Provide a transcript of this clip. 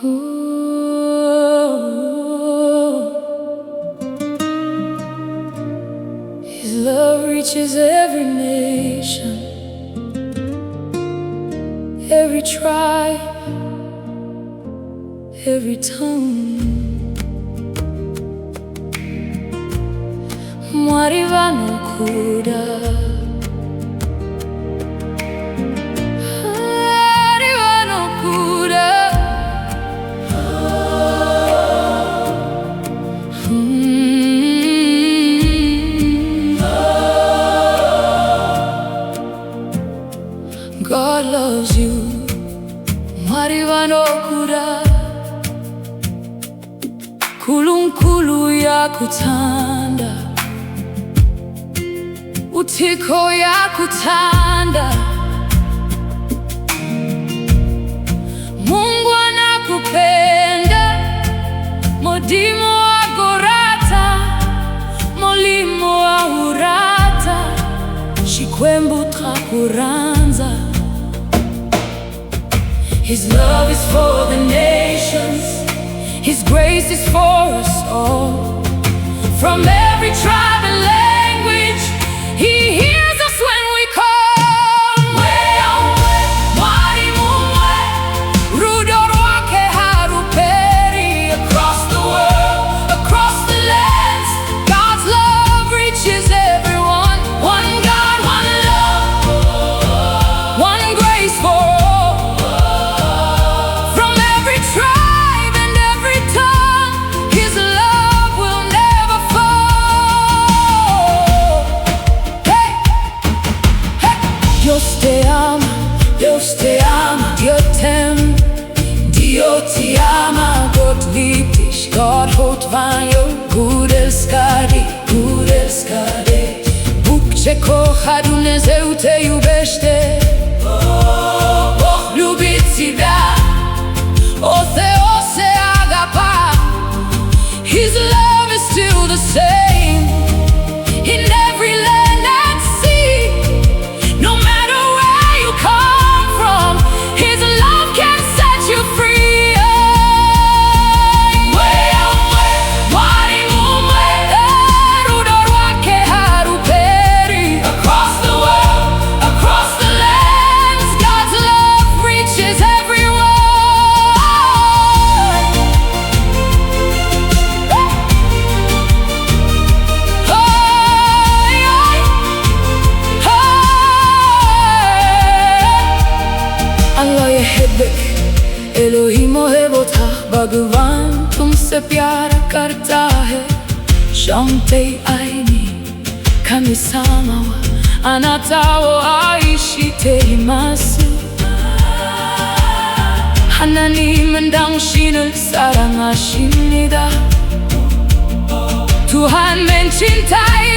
His love reaches every nation, every tribe, every tongue. MWARI VANOKUDA, MWARI VANOKUDA. God loves you, MWARI VANOKUDA. Kulunkulu yakutanda, utiko yakutanda. Mungu anakupenda, modimo agorata, molimo ahurata, shikwembu trakuranza. His love is for the nations, His grace is for us all. From every tribe and language, He hears us when we call. MWARI Rudorwake haruperi. Across the world, across the lands, God's love reaches everyone. One God, one love, one grace for all. From every tribe and every tongue, His love will never fall. Hey, hey. Dios te ama, Dio te ama. Gott liebt dich, Gott hat vanjo, Gud älskar dig, Gud älskar dig. Bóg cię kocha, du nie zeute jubește. Бог любит тебя, se agapa. His love is still the same in every land and sea. No matter where you come from, His love can set you free. Across the world, across the lands, God's love reaches everyone. Allah yehbek, Elohim oheb otah, Bhagwan tumse pyar karta hai. Shamte aini kami samawa, anatao aishi teri masu. Hananim mendangshinul sarang ashinida. Tuhan mencintai